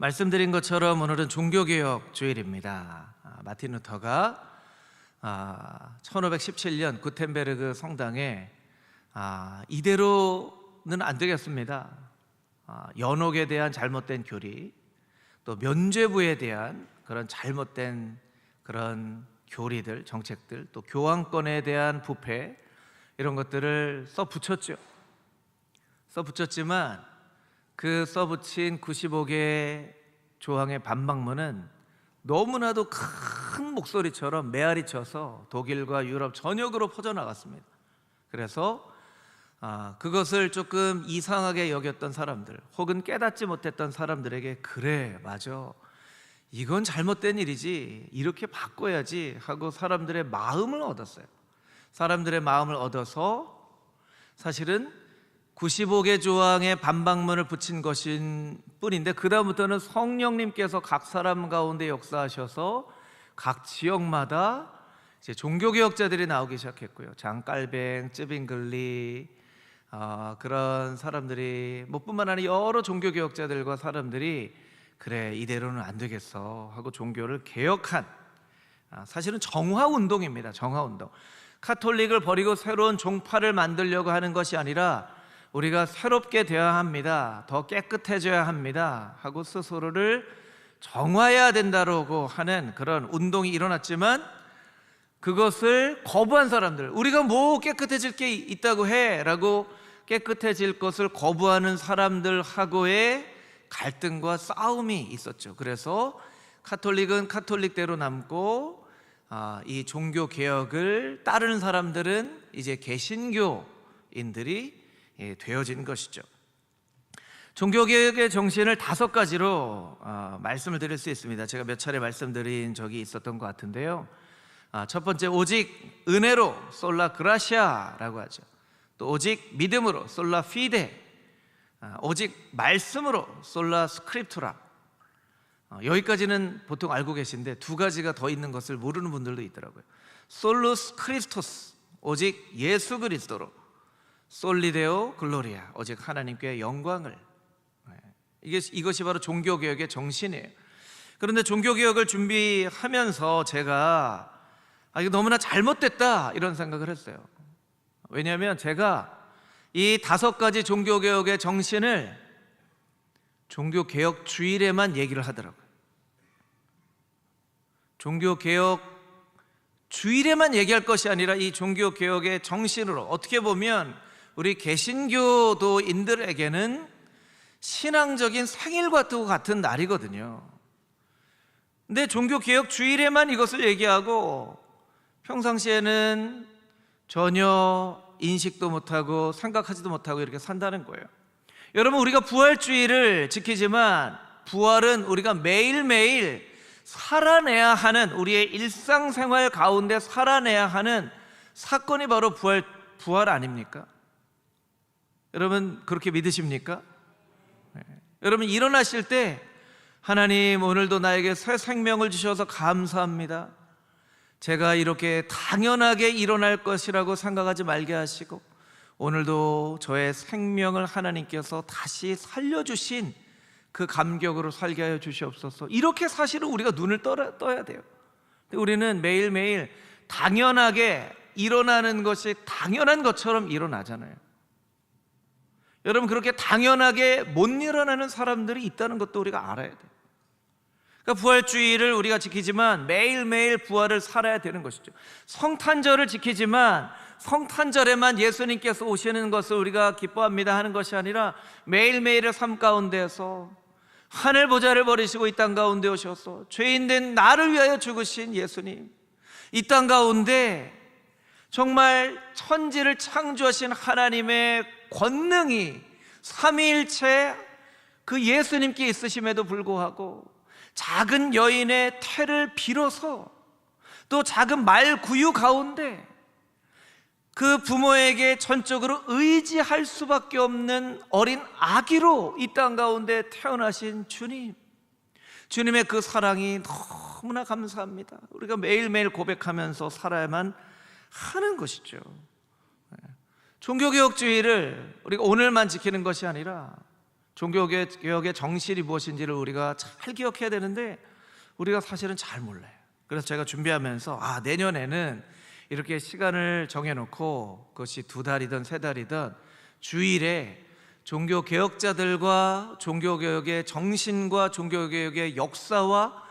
말씀드린 것처럼 오늘은 종교개혁 주일입니다. 마틴 루터가 1517년 구텐베르그 성당에 이대로는 안 되겠습니다. 연옥에 대한 잘못된 교리, 또 면죄부에 대한 그런 잘못된 그런 교리들, 정책들, 또 교황권에 대한 부패, 이런 것들을 써붙였죠. 써붙였지만 그 써붙인 95개 조항의 반박문은 너무나도 큰 목소리처럼 메아리 쳐서 독일과 유럽 전역으로 퍼져나갔습니다. 그래서 그것을 조금 이상하게 여겼던 사람들, 혹은 깨닫지 못했던 사람들에게 그래, 맞아, 이건 잘못된 일이지, 이렇게 바꿔야지 하고 사람들의 마음을 얻었어요. 사람들의 마음을 얻어서 사실은 95개 조항의 반박문을 붙인 것인 뿐인데, 그 다음부터는 성령님께서 각 사람 가운데 역사하셔서 각 지역마다 이제 종교개혁자들이 나오기 시작했고요. 장깔뱅, 쯔빙글리, 그런 사람들이 뿐만 아니라 여러 종교개혁자들과 사람들이 그래, 이대로는 안 되겠어 하고 종교를 개혁한, 사실은 정화운동입니다. 정화운동. 카톨릭을 버리고 새로운 종파를 만들려고 하는 것이 아니라 우리가 새롭게 되어야 합니다, 더 깨끗해져야 합니다 하고 스스로를 정화해야 된다고 하는 그런 운동이 일어났지만, 그것을 거부한 사람들, 우리가 뭐 깨끗해질 게 있다고 해 라고 깨끗해질 것을 거부하는 사람들하고의 갈등과 싸움이 있었죠. 그래서 카톨릭은 카톨릭대로 남고, 이 종교개혁을 따르는 사람들은 이제 개신교인들이 되어진 것이죠. 종교개혁의 정신을 5가지로 말씀을 드릴 수 있습니다. 제가 몇 차례 말씀드린 적이 있었던 것 같은데요. 첫 번째, 오직 은혜로, 솔라 그라시아라고 하죠. 또 오직 믿음으로, 솔라 피데, 오직 말씀으로, 솔라 스크립투라. 여기까지는 보통 알고 계신데 2가지가 더 있는 것을 모르는 분들도 있더라고요. 솔루스 크리스토스, 오직 예수 그리스도로, 솔리데오 글로리아, 오직 하나님께 영광을. 이것이 바로 종교개혁의 정신이에요. 그런데 종교개혁을 준비하면서 제가 이거 너무나 잘못됐다 이런 생각을 했어요. 왜냐하면 제가 이 5가지 종교개혁의 정신을 종교개혁 주일에만 얘기를 하더라고요. 종교개혁 주일에만 얘기할 것이 아니라 이 종교개혁의 정신으로, 어떻게 보면 우리 개신교도인들에게는 신앙적인 생일과 같은 날이거든요. 근데 종교개혁 주일에만 이것을 얘기하고 평상시에는 전혀 인식도 못하고 생각하지도 못하고 이렇게 산다는 거예요. 여러분, 우리가 부활주의를 지키지만 부활은 우리가 매일매일 살아내야 하는, 우리의 일상생활 가운데 살아내야 하는 사건이 바로 부활 아닙니까? 여러분, 그렇게 믿으십니까? 여러분, 일어나실 때 하나님, 오늘도 나에게 새 생명을 주셔서 감사합니다, 제가 이렇게 당연하게 일어날 것이라고 생각하지 말게 하시고, 오늘도 저의 생명을 하나님께서 다시 살려주신 그 감격으로 살게 하여 주시옵소서. 이렇게 사실은 우리가 눈을 떠야 돼요. 근데 우리는 매일매일 당연하게 일어나는 것이 당연한 것처럼 일어나잖아요. 여러분, 그렇게 당연하게 못 일어나는 사람들이 있다는 것도 우리가 알아야 돼요. 그러니까 부활주의를 우리가 지키지만 매일매일 부활을 살아야 되는 것이죠. 성탄절을 지키지만 성탄절에만 예수님께서 오시는 것을 우리가 기뻐합니다 하는 것이 아니라 매일매일의 삶 가운데에서 하늘 보좌를 버리시고 이 땅 가운데 오셔서 죄인된 나를 위하여 죽으신 예수님, 이 땅 가운데 정말 천지를 창조하신 하나님의 권능이 삼위일체 그 예수님께 있으심에도 불구하고 작은 여인의 태를 빌어서, 또 작은 말구유 가운데 그 부모에게 전적으로 의지할 수밖에 없는 어린 아기로 이 땅 가운데 태어나신 주님, 주님의 그 사랑이 너무나 감사합니다. 우리가 매일매일 고백하면서 살아야만 하는 것이죠. 종교개혁주의를 우리가 오늘만 지키는 것이 아니라 종교개혁의 정신이 무엇인지를 우리가 잘 기억해야 되는데 우리가 사실은 잘 몰라요. 그래서 제가 준비하면서 내년에는 이렇게 시간을 정해놓고 그것이 2달이든 3달이든 주일에 종교개혁자들과 종교개혁의 정신과 종교개혁의 역사와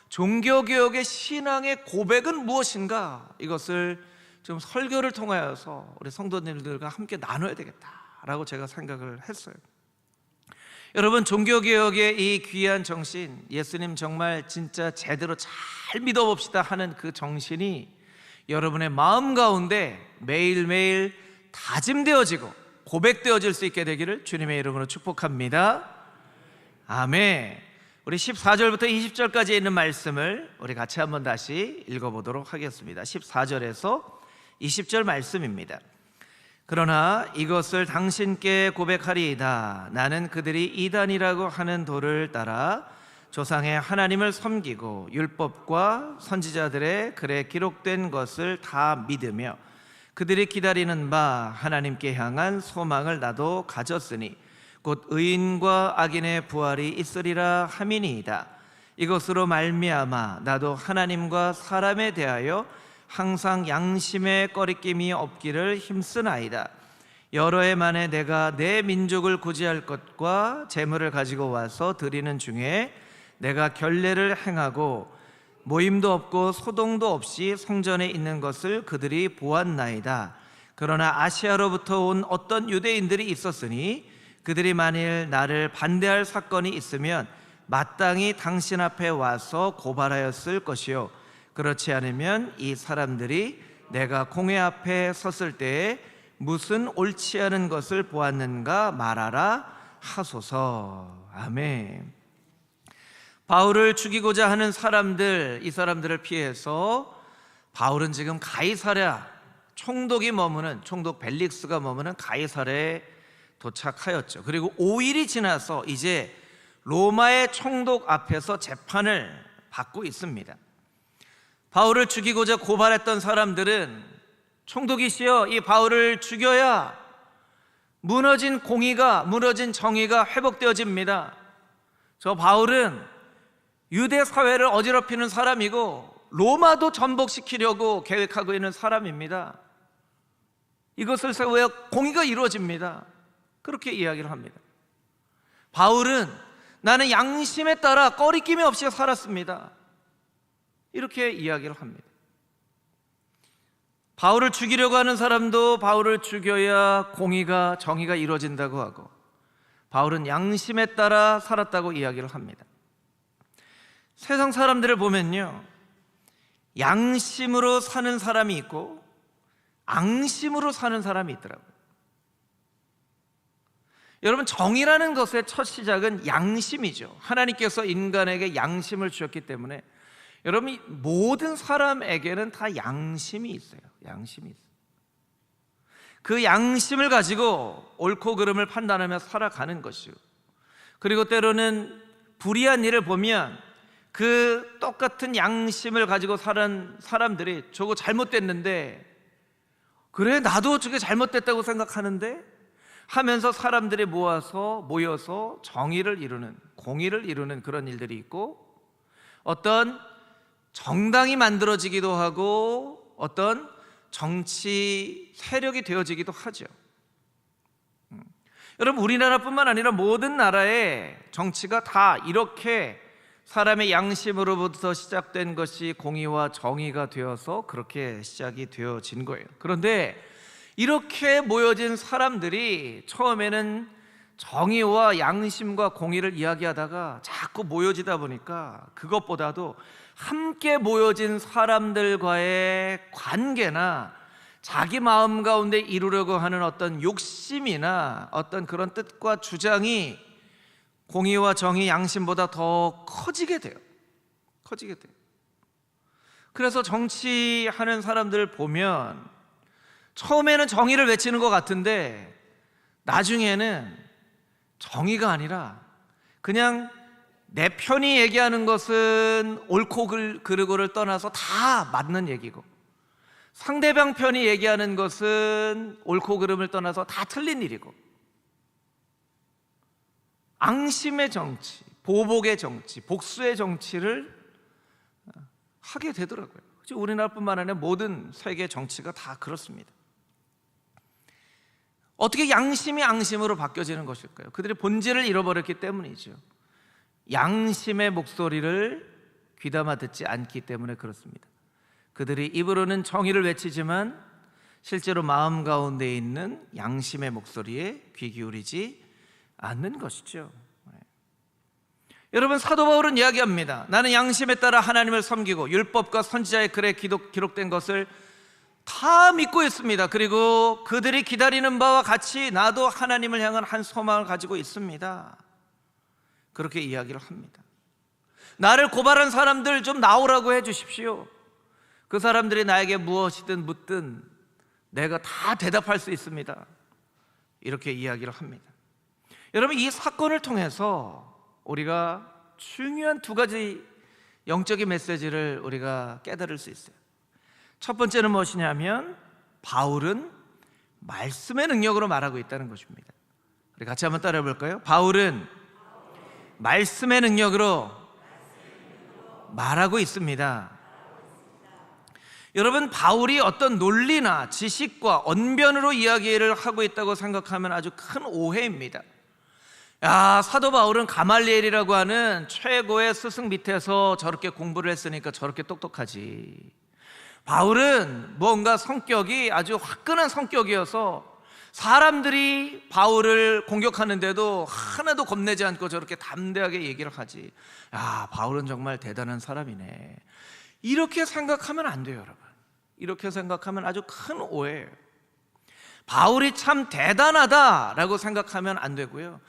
종교개혁의 신앙의 고백은 무엇인가, 이것을 좀 설교를 통하여서 우리 성도님들과 함께 나눠야 되겠다라고 제가 생각을 했어요. 여러분, 종교개혁의 이 귀한 정신, 예수님 정말 진짜 제대로 잘 믿어봅시다 하는 그 정신이 여러분의 마음 가운데 매일매일 다짐되어지고 고백되어질 수 있게 되기를 주님의 이름으로 축복합니다. 아멘. 우리 14절부터 20절까지 있는 말씀을 우리 같이 한번 다시 읽어보도록 하겠습니다. 14절에서 20절 말씀입니다. 그러나 이것을 당신께 고백하리이다. 나는 그들이 이단이라고 하는 도를 따라 조상의 하나님을 섬기고 율법과 선지자들의 글에 기록된 것을 다 믿으며 그들이 기다리는 바 하나님께 향한 소망을 나도 가졌으니 곧 의인과 악인의 부활이 있으리라 함이니이다. 이것으로 말미암아 나도 하나님과 사람에 대하여 항상 양심의 꺼리낌이 없기를 힘쓰나이다. 여러 해 만에 내가 내 민족을 구제할 것과 재물을 가지고 와서 드리는 중에 내가 결례를 행하고 모임도 없고 소동도 없이 성전에 있는 것을 그들이 보았나이다. 그러나 아시아로부터 온 어떤 유대인들이 있었으니 그들이 만일 나를 반대할 사건이 있으면 마땅히 당신 앞에 와서 고발하였을 것이요, 그렇지 않으면 이 사람들이 내가 공회 앞에 섰을 때에 무슨 옳지 않은 것을 보았는가 말하라 하소서. 아멘. 바울을 죽이고자 하는 사람들, 이 사람들을 피해서 바울은 지금 가이사랴, 총독이 머무는, 총독 벨릭스가 머무는 가이사랴에 도착하였죠. 그리고 5일이 지나서 이제 로마의 총독 앞에서 재판을 받고 있습니다. 바울을 죽이고자 고발했던 사람들은 총독이시여, 이 바울을 죽여야 무너진 공의가, 무너진 정의가 회복되어집니다. 저 바울은 유대 사회를 어지럽히는 사람이고 로마도 전복시키려고 계획하고 있는 사람입니다. 이것을 세워야 공의가 이루어집니다. 그렇게 이야기를 합니다. 바울은 나는 양심에 따라 꺼리낌이 없이 살았습니다. 이렇게 이야기를 합니다. 바울을 죽이려고 하는 사람도 바울을 죽여야 공의가, 정의가 이루어진다고 하고, 바울은 양심에 따라 살았다고 이야기를 합니다. 세상 사람들을 보면요, 양심으로 사는 사람이 있고 앙심으로 사는 사람이 있더라고요. 여러분, 정의라는 것의 첫 시작은 양심이죠. 하나님께서 인간에게 양심을 주셨기 때문에 여러분, 모든 사람에게는 다 양심이 있어요. 양심이 있어요. 그 양심을 가지고 옳고 그름을 판단하며 살아가는 것이요, 그리고 때로는 불의한 일을 보면 그 똑같은 양심을 가지고 사는 사람들이 저거 잘못됐는데, 그래 나도 저게 잘못됐다고 생각하는데 하면서 사람들이 모여서 정의를 이루는, 공의를 이루는 그런 일들이 있고, 어떤 정당이 만들어지기도 하고 어떤 정치 세력이 되어지기도 하죠. 여러분, 우리나라뿐만 아니라 모든 나라의 정치가 다 이렇게 사람의 양심으로부터 시작된 것이 공의와 정의가 되어서 그렇게 시작이 되어진 거예요. 그런데 이렇게 모여진 사람들이 처음에는 정의와 양심과 공의를 이야기하다가 자꾸 모여지다 보니까 그것보다도 함께 모여진 사람들과의 관계나 자기 마음 가운데 이루려고 하는 어떤 욕심이나 어떤 그런 뜻과 주장이 공의와 정의, 양심보다 더 커지게 돼요. 그래서 정치하는 사람들을 보면 처음에는 정의를 외치는 것 같은데 나중에는 정의가 아니라 그냥 내 편이 얘기하는 것은 옳고 그르고를 떠나서 다 맞는 얘기고, 상대방 편이 얘기하는 것은 옳고 그름을 떠나서 다 틀린 일이고, 앙심의 정치, 보복의 정치, 복수의 정치를 하게 되더라고요. 우리나라뿐만 아니라 모든 세계 정치가 다 그렇습니다. 어떻게 양심이 앙심으로 바뀌어지는 것일까요? 그들의 본질을 잃어버렸기 때문이죠. 양심의 목소리를 귀담아 듣지 않기 때문에 그렇습니다. 그들이 입으로는 정의를 외치지만 실제로 마음 가운데 있는 양심의 목소리에 귀 기울이지 않는 것이죠. 여러분, 사도 바울은 이야기합니다. 나는 양심에 따라 하나님을 섬기고 율법과 선지자의 글에 기록된 것을 다 믿고 있습니다. 그리고 그들이 기다리는 바와 같이 나도 하나님을 향한 한 소망을 가지고 있습니다. 그렇게 이야기를 합니다. 나를 고발한 사람들 좀 나오라고 해 주십시오. 그 사람들이 나에게 무엇이든 묻든 내가 다 대답할 수 있습니다. 이렇게 이야기를 합니다. 여러분, 이 사건을 통해서 우리가 중요한 두 가지 영적인 메시지를 우리가 깨달을 수 있어요. 첫 번째는 무엇이냐면 바울은 말씀의 능력으로 말하고 있다는 것입니다. 우리 같이 한번 따라해 볼까요? 바울은 말씀의 능력으로 말하고 있습니다. 여러분, 바울이 어떤 논리나 지식과 언변으로 이야기를 하고 있다고 생각하면 아주 큰 오해입니다. 야, 사도 바울은 가말리엘이라고 하는 최고의 스승 밑에서 저렇게 공부를 했으니까 저렇게 똑똑하지. 바울은 뭔가 성격이 아주 화끈한 성격이어서 사람들이 바울을 공격하는데도 하나도 겁내지 않고 저렇게 담대하게 얘기를 하지. 야, 바울은 정말 대단한 사람이네. 이렇게 생각하면 안 돼요, 여러분. 이렇게 생각하면 아주 큰 오해예요. 바울이 참 대단하다라고 생각하면 안 되고요.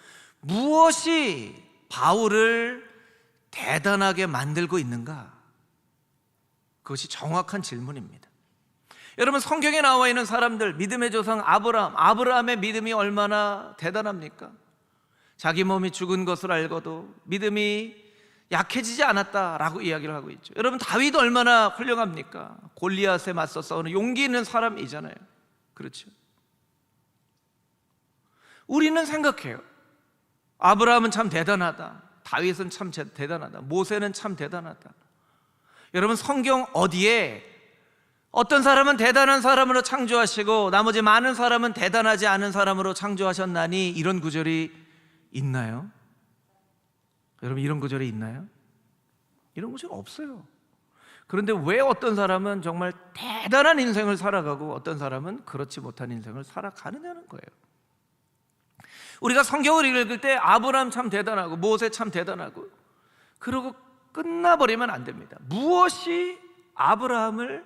무엇이 바울을 대단하게 만들고 있는가? 그것이 정확한 질문입니다. 여러분, 성경에 나와 있는 사람들, 믿음의 조상 아브라함의 믿음이 얼마나 대단합니까? 자기 몸이 죽은 것을 알고도 믿음이 약해지지 않았다라고 이야기를 하고 있죠. 여러분, 다윗 얼마나 훌륭합니까? 골리앗에 맞서 싸우는 용기 있는 사람이잖아요. 그렇죠? 우리는 생각해요. 아브라함은 참 대단하다. 다윗은 참 대단하다. 모세는 참 대단하다. 여러분, 성경 어디에 어떤 사람은 대단한 사람으로 창조하시고 나머지 많은 사람은 대단하지 않은 사람으로 창조하셨나니 이런 구절이 있나요? 여러분, 이런 구절이 있나요? 이런 구절 없어요. 그런데 왜 어떤 사람은 정말 대단한 인생을 살아가고 어떤 사람은 그렇지 못한 인생을 살아가느냐는 거예요. 우리가 성경을 읽을 때 아브라함 참 대단하고 모세 참 대단하고 그러고 끝나버리면 안 됩니다. 무엇이 아브라함을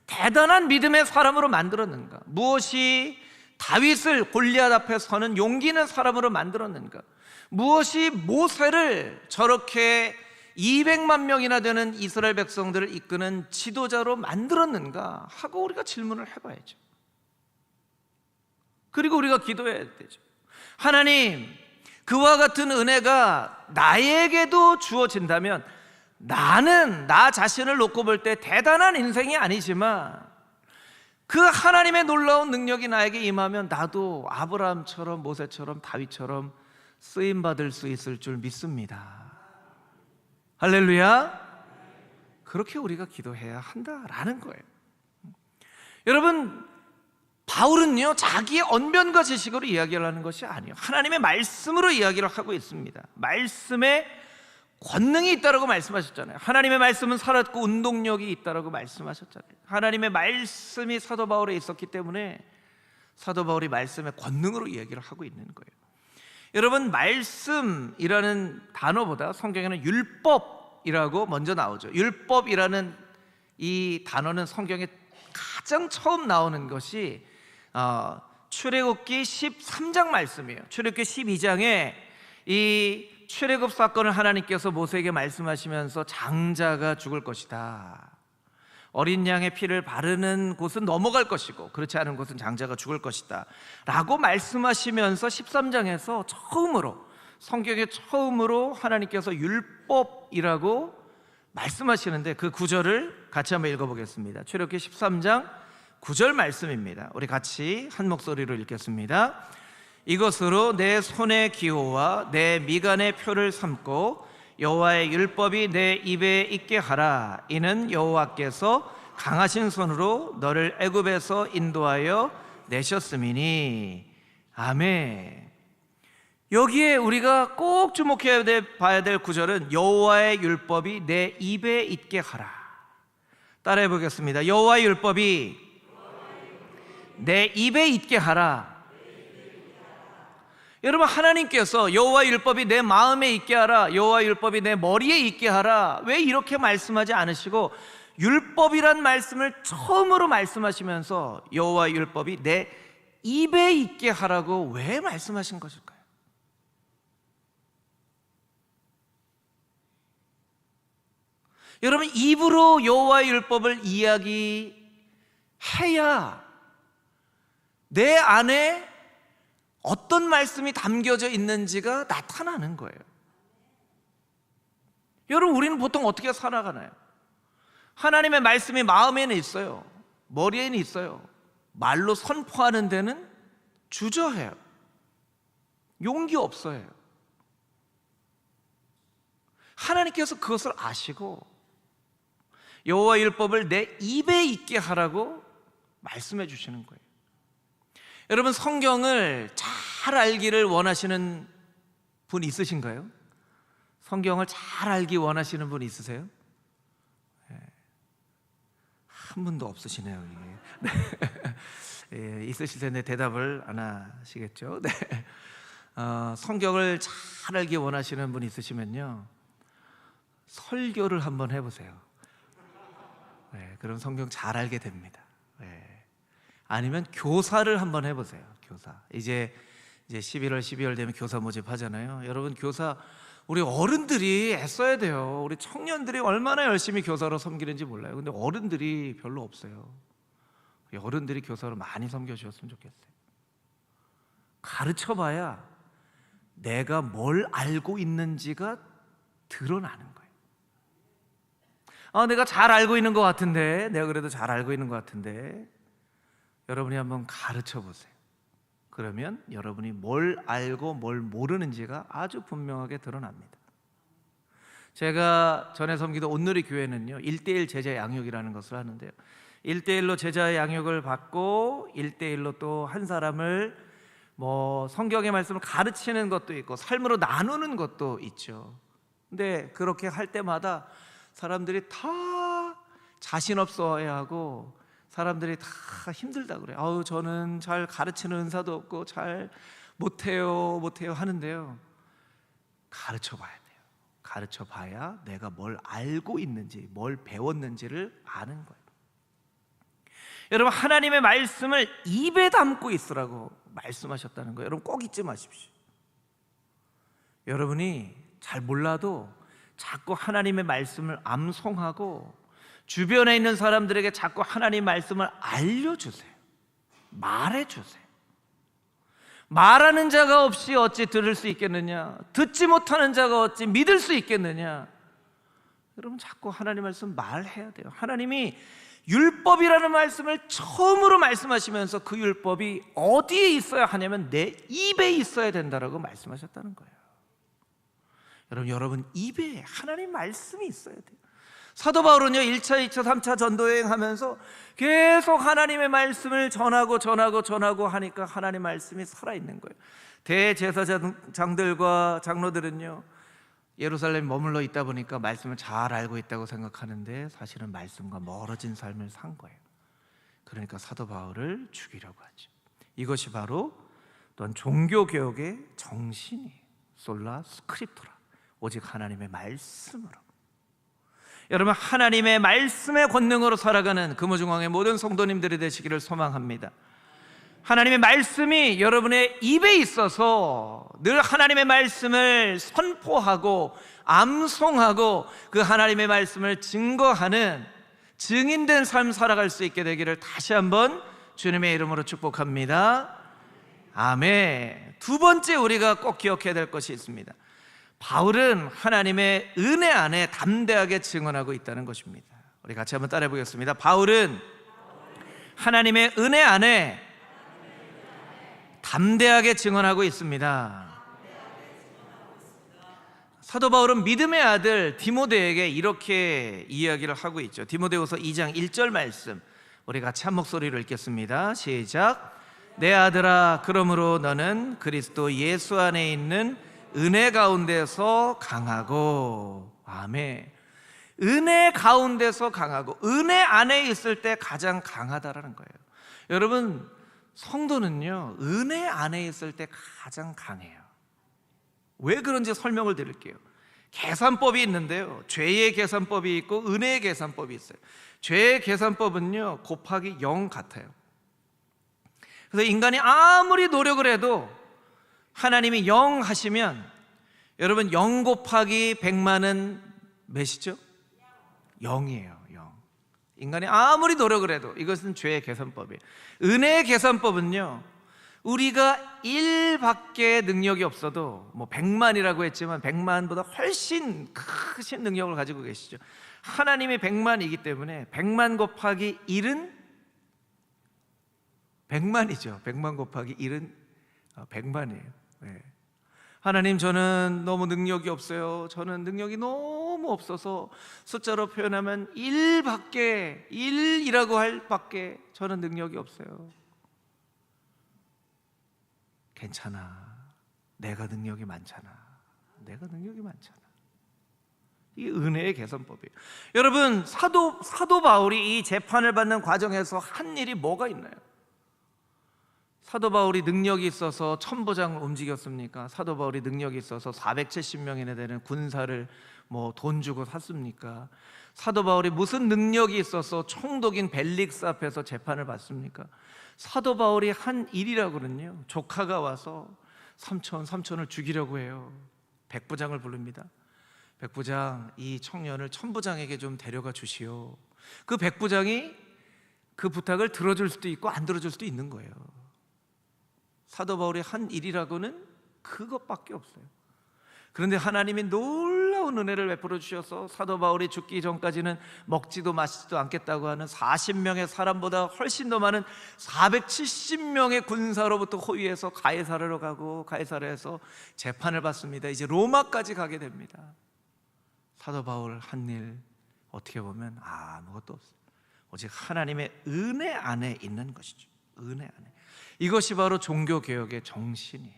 대단한 믿음의 사람으로 만들었는가? 무엇이 다윗을 골리앗 앞에 서는 용기 있는 사람으로 만들었는가? 무엇이 모세를 저렇게 200만 명이나 되는 이스라엘 백성들을 이끄는 지도자로 만들었는가 하고 우리가 질문을 해봐야죠. 그리고 우리가 기도해야 되죠. 하나님, 그와 같은 은혜가 나에게도 주어진다면 나는 나 자신을 놓고 볼 때 대단한 인생이 아니지만 그 하나님의 놀라운 능력이 나에게 임하면 나도 아브라함처럼 모세처럼 다윗처럼 쓰임받을 수 있을 줄 믿습니다. 할렐루야. 그렇게 우리가 기도해야 한다라는 거예요. 여러분, 바울은요 자기의 언변과 지식으로 이야기를 하는 것이 아니에요. 하나님의 말씀으로 이야기를 하고 있습니다. 말씀에 권능이 있다라고 말씀하셨잖아요. 하나님의 말씀은 살았고 운동력이 있다라고 말씀하셨잖아요. 하나님의 말씀이 사도 바울에 있었기 때문에 사도 바울이 말씀의 권능으로 이야기를 하고 있는 거예요. 여러분, 말씀이라는 단어보다 성경에는 율법이라고 먼저 나오죠. 율법이라는 이 단어는 성경에 가장 처음 나오는 것이 출애굽기 13장 말씀이에요. 출애굽기 12장에 이 출애굽 사건을 하나님께서 모세에게 말씀하시면서 장자가 죽을 것이다. 어린 양의 피를 바르는 곳은 넘어갈 것이고 그렇지 않은 곳은 장자가 죽을 것이다 라고 말씀하시면서 13장에서 처음으로, 성경에 처음으로 하나님께서 율법이라고 말씀하시는데 그 구절을 같이 한번 읽어보겠습니다. 출애굽기 13장 9절 말씀입니다. 우리 같이 한 목소리로 읽겠습니다. 이것으로 내 손의 기호와 내 미간의 표를 삼고 여호와의 율법이 내 입에 있게 하라. 이는 여호와께서 강하신 손으로 너를 애굽에서 인도하여 내셨음이니. 아멘. 여기에 우리가 꼭 주목해야 봐야 될 구절은 여호와의 율법이 내 입에 있게 하라. 따라해 보겠습니다. 여호와의 율법이 내 입에 있게 하라. 여러분, 하나님께서 여호와의 율법이 내 마음에 있게 하라, 여호와의 율법이 내 머리에 있게 하라, 왜 이렇게 말씀하지 않으시고 율법이란 말씀을 처음으로 말씀하시면서 여호와의 율법이 내 입에 있게 하라고 왜 말씀하신 것일까요? 여러분, 입으로 여호와의 율법을 이야기해야 내 안에 어떤 말씀이 담겨져 있는지가 나타나는 거예요. 여러분, 우리는 보통 어떻게 살아가나요? 하나님의 말씀이 마음에는 있어요, 머리에는 있어요. 말로 선포하는 데는 주저해요. 용기 없어해요. 하나님께서 그것을 아시고 여호와의 율법을 내 입에 있게 하라고 말씀해 주시는 거예요. 여러분, 성경을 잘 알기를 원하시는 분 있으신가요? 성경을 잘 알기 원하시는 분 있으세요? 한 분도 없으시네요. 네. 있으실 텐데 대답을 안 하시겠죠? 네. 성경을 잘 알기 원하시는 분 있으시면요, 설교를 한번 해보세요. 네, 그럼 성경 잘 알게 됩니다. 네. 아니면 교사를 한번 해보세요. 교사. 이제 11월, 12월 되면 교사 모집하잖아요. 여러분, 교사, 우리 어른들이 애써야 돼요. 우리 청년들이 얼마나 열심히 교사로 섬기는지 몰라요. 근데 어른들이 별로 없어요. 우리 어른들이 교사로 많이 섬겨주셨으면 좋겠어요. 가르쳐봐야 내가 뭘 알고 있는지가 드러나는 거예요. 내가 잘 알고 있는 것 같은데, 내가 그래도 잘 알고 있는 것 같은데, 여러분이 한번 가르쳐 보세요. 그러면 여러분이 뭘 알고 뭘 모르는지가 아주 분명하게 드러납니다. 제가 전에 섬기던 온누리 교회는요, 1:1 제자 양육이라는 것을 하는데요, 1:1로 제자의 양육을 받고 1:1로 또 한 사람을 성경의 말씀을 가르치는 것도 있고 삶으로 나누는 것도 있죠. 근데 그렇게 할 때마다 사람들이 다 자신 없어해하고 사람들이 다 힘들다 그래요. 저는 잘 가르치는 은사도 없고 잘 못해요 하는데요, 가르쳐 봐야 돼요. 가르쳐 봐야 내가 뭘 알고 있는지, 뭘 배웠는지를 아는 거예요. 여러분, 하나님의 말씀을 입에 담고 있으라고 말씀하셨다는 거예요. 여러분, 꼭 잊지 마십시오. 여러분이 잘 몰라도 자꾸 하나님의 말씀을 암송하고 주변에 있는 사람들에게 자꾸 하나님 말씀을 알려주세요. 말해주세요. 말하는 자가 없이 어찌 들을 수 있겠느냐? 듣지 못하는 자가 어찌 믿을 수 있겠느냐? 여러분, 자꾸 하나님 말씀 말해야 돼요. 하나님이 율법이라는 말씀을 처음으로 말씀하시면서 그 율법이 어디에 있어야 하냐면 내 입에 있어야 된다라고 말씀하셨다는 거예요. 여러분 입에 하나님 말씀이 있어야 돼요. 사도 바울은요, 1차, 2차, 3차 전도여행하면서 계속 하나님의 말씀을 전하고 하니까 하나님 말씀이 살아있는 거예요. 대제사장들과 장로들은요, 예루살렘에 머물러 있다 보니까 말씀을 잘 알고 있다고 생각하는데 사실은 말씀과 멀어진 삶을 산 거예요. 그러니까 사도 바울을 죽이려고 하죠. 이것이 바로 또한 종교개혁의 정신이에요. 솔라 스크립토라, 오직 하나님의 말씀으로. 여러분, 하나님의 말씀의 권능으로 살아가는 금호중앙의 모든 성도님들이 되시기를 소망합니다. 하나님의 말씀이 여러분의 입에 있어서 늘 하나님의 말씀을 선포하고 암송하고 그 하나님의 말씀을 증거하는 증인된 삶 살아갈 수 있게 되기를 다시 한번 주님의 이름으로 축복합니다. 아멘. 두 번째 우리가 꼭 기억해야 될 것이 있습니다. 바울은 하나님의 은혜 안에 담대하게 증언하고 있다는 것입니다. 우리 같이 한번 따라해 보겠습니다. 바울은 하나님의 은혜 안에 담대하게 증언하고 있습니다. 사도 바울은 믿음의 아들 디모데에게 이렇게 이야기를 하고 있죠. 디모데후서 2장 1절 말씀, 우리 같이 한 목소리로 읽겠습니다. 시작. 내 아들아, 그러므로 너는 그리스도 예수 안에 있는 은혜 가운데서 강하고. 아멘. 은혜 가운데서 강하고, 은혜 안에 있을 때 가장 강하다라는 거예요. 여러분, 성도는요, 은혜 안에 있을 때 가장 강해요. 왜 그런지 설명을 드릴게요. 계산법이 있는데요, 죄의 계산법이 있고 은혜의 계산법이 있어요. 죄의 계산법은요, 곱하기 0 같아요. 그래서 인간이 아무리 노력을 해도 하나님이 0 하시면, 여러분 0 곱하기 100만은 몇이죠? 0이에요. 0. 인간이 아무리 노력을 해도, 이것은 죄의 계산법이에요. 은혜의 계산법은요, 우리가 1밖에 능력이 없어도, 뭐 100만이라고 했지만 100만보다 훨씬 크신 능력을 가지고 계시죠. 하나님이 100만이기 때문에 100만 곱하기 1은 100만이죠. 100만 곱하기 1은 100만이에요. 네. 하나님, 저는 너무 능력이 없어요. 저는 능력이 너무 없어서 숫자로 표현하면 1밖에, 1이라고 할 밖에 저는 능력이 없어요. 괜찮아. 내가 능력이 많잖아. 내가 능력이 많잖아. 이게 은혜의 계산법이에요. 여러분, 사도 바울이 이 재판을 받는 과정에서 한 일이 뭐가 있나요? 사도 바울이 능력이 있어서 천부장을 움직였습니까? 사도 바울이 능력이 있어서 470명이나 되는 군사를 뭐 돈 주고 샀습니까? 사도 바울이 무슨 능력이 있어서 총독인 벨릭스 앞에서 재판을 받습니까? 사도 바울이 한 일이라고는요, 조카가 와서 삼촌을 죽이려고 해요. 백부장을 부릅니다. 백부장, 이 청년을 천부장에게 좀 데려가 주시오. 그 백부장이 그 부탁을 들어줄 수도 있고 안 들어줄 수도 있는 거예요. 사도 바울이 한 일이라고는 그것밖에 없어요. 그런데 하나님이 놀라운 은혜를 베풀어 주셔서 사도 바울이 죽기 전까지는 먹지도 마시지도 않겠다고 하는 40명의 사람보다 훨씬 더 많은 470명의 군사로부터 호위해서 가이사르로 가고, 가이사르에서 재판을 받습니다. 이제 로마까지 가게 됩니다. 사도 바울 한 일, 어떻게 보면 아무것도 없어요. 오직 하나님의 은혜 안에 있는 것이죠. 은혜 안에. 이것이 바로 종교개혁의 정신이에요.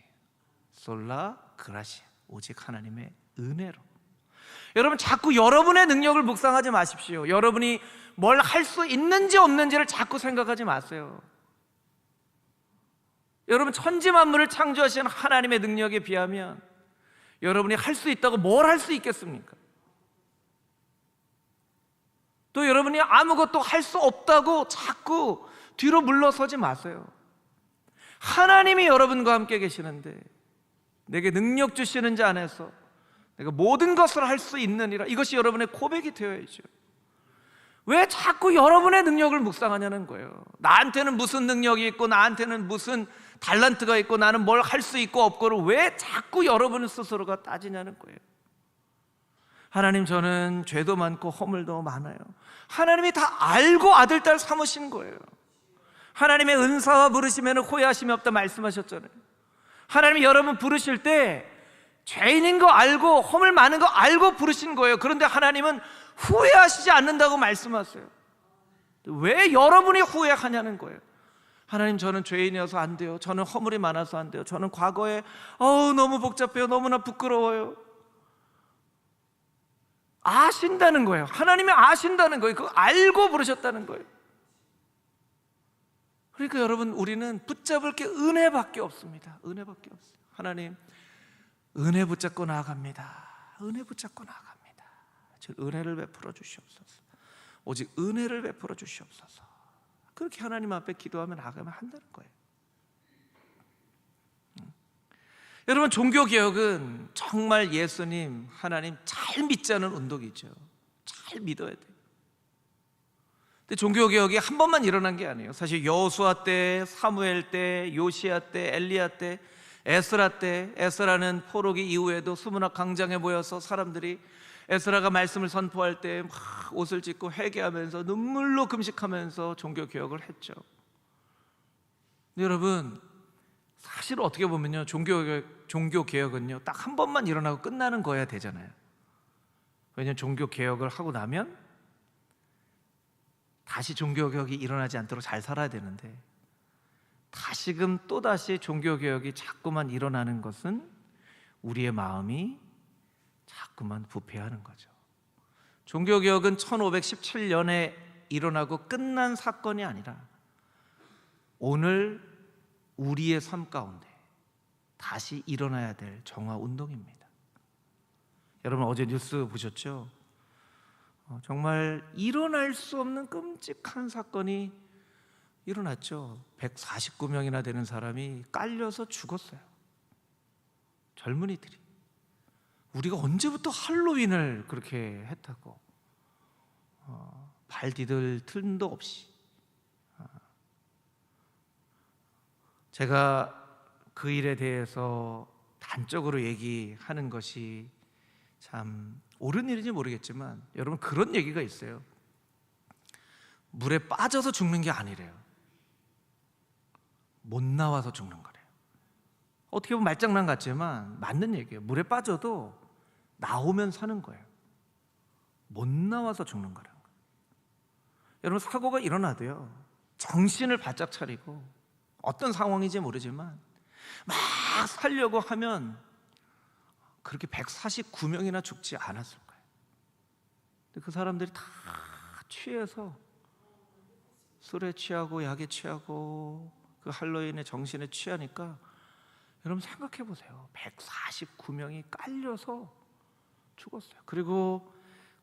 솔라 그라시아, 오직 하나님의 은혜로. 여러분, 자꾸 여러분의 능력을 묵상하지 마십시오. 여러분이 뭘 할 수 있는지 없는지를 자꾸 생각하지 마세요. 여러분, 천지 만물을 창조하신 하나님의 능력에 비하면 여러분이 할 수 있다고 뭘 할 수 있겠습니까? 또 여러분이 아무것도 할 수 없다고 자꾸 뒤로 물러서지 마세요. 하나님이 여러분과 함께 계시는데, 내게 능력 주시는 자 안에서 내가 모든 것을 할 수 있느니라, 이것이 여러분의 고백이 되어야죠. 왜 자꾸 여러분의 능력을 묵상하냐는 거예요. 나한테는 무슨 능력이 있고, 나한테는 무슨 달란트가 있고, 나는 뭘 할 수 있고 없고를 왜 자꾸 여러분 스스로가 따지냐는 거예요. 하나님, 저는 죄도 많고 허물도 많아요. 하나님이 다 알고 아들, 딸 삼으신 거예요. 하나님의 은사와 부르심에는 후회하심이 없다 말씀하셨잖아요. 하나님이 여러분 부르실 때 죄인인 거 알고 허물 많은 거 알고 부르신 거예요. 그런데 하나님은 후회하시지 않는다고 말씀하세요. 왜 여러분이 후회하냐는 거예요. 하나님, 저는 죄인이어서 안 돼요. 저는 허물이 많아서 안 돼요. 저는 과거에 너무 복잡해요. 너무나 부끄러워요. 아신다는 거예요. 하나님이 아신다는 거예요. 그거 알고 부르셨다는 거예요. 그러니까 여러분, 우리는 붙잡을 게 은혜밖에 없습니다. 은혜밖에 없어요. 하나님, 은혜 붙잡고 나아갑니다. 은혜 붙잡고 나아갑니다. 저 은혜를 베풀어 주시옵소서. 오직 은혜를 베풀어 주시옵소서. 그렇게 하나님 앞에 기도하면 나아가면 한다는 거예요. 여러분, 종교개혁은 정말 예수님, 하나님 잘 믿자는 운동이죠. 잘 믿어야 돼요. 근데 종교개혁이 한 번만 일어난 게 아니에요. 사실 여호수아 때, 사무엘 때, 요시야 때, 엘리야 때, 에스라 때, 에스라는 포로기 이후에도 수문학 광장에 모여서 사람들이 에스라가 말씀을 선포할 때 막 옷을 찢고 회개하면서 눈물로 금식하면서 종교개혁을 했죠. 근데 여러분, 사실 어떻게 보면요, 종교 개혁은요 딱 한 번만 일어나고 끝나는 거야 되잖아요. 왜냐하면 종교 개혁을 하고 나면 다시 종교 개혁이 일어나지 않도록 잘 살아야 되는데, 다시금 또다시 종교 개혁이 자꾸만 일어나는 것은 우리의 마음이 자꾸만 부패하는 거죠. 종교 개혁은 1517년에 일어나고 끝난 사건이 아니라 오늘 우리의 삶 가운데 다시 일어나야 될 정화 운동입니다. 여러분 어제 뉴스 보셨죠? 정말 일어날 수 없는 끔찍한 사건이 일어났죠. 149명이나 되는 사람이 깔려서 죽었어요. 젊은이들이. 우리가 언제부터 할로윈을 그렇게 했다고, 발 디딜 틈도 없이. 제가 그 일에 대해서 단적으로 얘기하는 것이 참 옳은 일인지 모르겠지만, 여러분 그런 얘기가 있어요. 물에 빠져서 죽는 게 아니래요. 못 나와서 죽는 거래요. 어떻게 보면 말장난 같지만 맞는 얘기예요. 물에 빠져도 나오면 사는 거예요. 못 나와서 죽는 거라는 거예요. 여러분 사고가 일어나도요, 정신을 바짝 차리고 어떤 상황인지 모르지만 막 살려고 하면 그렇게 149명이나 죽지 않았을 거예요. 근데 그 사람들이 다 취해서, 술에 취하고 약에 취하고 그 할로윈의 정신에 취하니까, 여러분 생각해 보세요. 149명이 깔려서 죽었어요. 그리고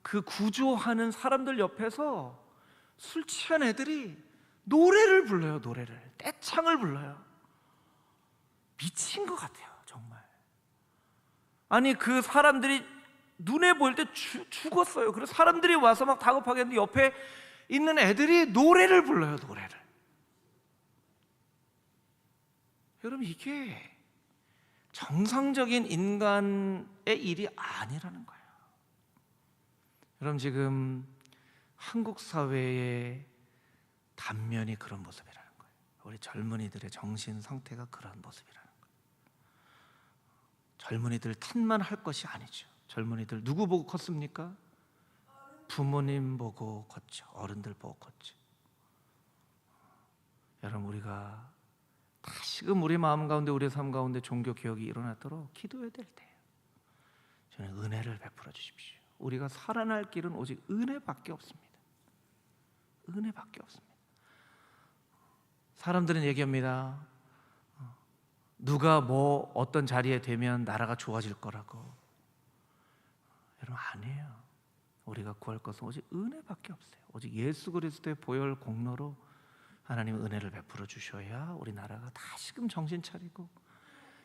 그 구조하는 사람들 옆에서 술 취한 애들이 노래를 불러요. 노래를, 떼창을 불러요. 미친 것 같아요 정말. 아니 그 사람들이 눈에 보일 때 죽었어요. 그래서 사람들이 와서 막 다급하게 했는데 옆에 있는 애들이 노래를 불러요. 노래를. 여러분 이게 정상적인 인간의 일이 아니라는 거예요. 여러분 지금 한국 사회의 단면이 그런 모습이라는 거예요. 우리 젊은이들의 정신 상태가 그런 모습이라는 거예요. 젊은이들 탓만 할 것이 아니죠. 젊은이들 누구 보고 컸습니까? 부모님 보고 컸죠. 어른들 보고 컸죠. 여러분 우리가 다시금 우리 마음 가운데, 우리 삶 가운데 종교 개혁이 일어나도록 기도해야 될 때예요. 저는 은혜를 베풀어 주십시오. 우리가 살아날 길은 오직 은혜밖에 없습니다. 은혜밖에 없습니다. 사람들은 얘기합니다. 누가 뭐 어떤 자리에 되면 나라가 좋아질 거라고. 여러분 아니에요. 우리가 구할 것은 오직 은혜밖에 없어요. 오직 예수 그리스도의 보혈 공로로 하나님 은혜를 베풀어 주셔야 우리 나라가 다시금 정신 차리고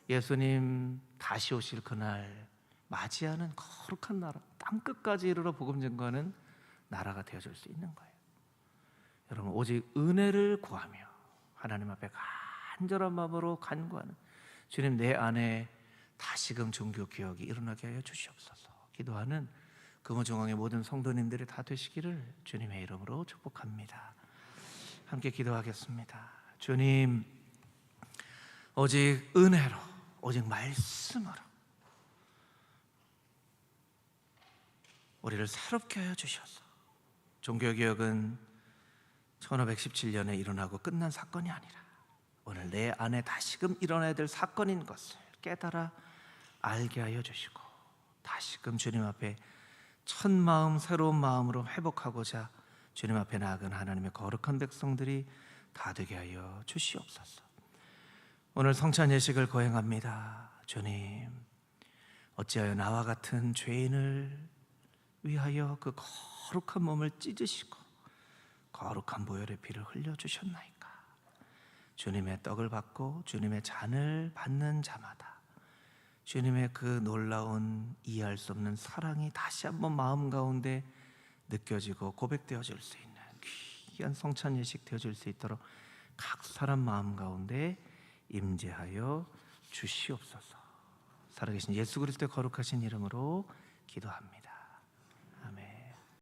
예수님 다시 오실 그날 맞이하는 거룩한 나라, 땅끝까지 이르러 복음 전가하는 나라가 되어질 수 있는 거예요. 여러분 오직 은혜를 구하며 하나님 앞에 간절한 마음으로 간구하는, 주님 내 안에 다시금 종교 개혁이 일어나게 하여 주시옵소서 기도하는 금호중앙의 모든 성도님들이 다 되시기를 주님의 이름으로 축복합니다. 함께 기도하겠습니다. 주님, 오직 은혜로, 오직 말씀으로 우리를 새롭게 하여 주셔서, 종교개혁은 1517년에 일어나고 끝난 사건이 아니라 오늘 내 안에 다시금 일어나야 될 사건인 것을 깨달아 알게 하여 주시고, 다시금 주님 앞에 첫 마음, 새로운 마음으로 회복하고자 주님 앞에 나아간 하나님의 거룩한 백성들이 다 되게 하여 주시옵소서. 오늘 성찬 예식을 거행합니다. 주님, 어찌하여 나와 같은 죄인을 위하여 그 거룩한 몸을 찢으시고 거룩한 보혈의 피를 흘려주셨나이까. 주님의 떡을 받고 주님의 잔을 받는 자마다 주님의 그 놀라운 이해할 수 없는 사랑이 다시 한번 마음 가운데 느껴지고 고백되어질 수 있는 귀한 성찬 예식 되어질 수 있도록 각 사람 마음 가운데 임재하여 주시옵소서. 살아계신 예수 그리스도의 거룩하신 이름으로 기도합니다.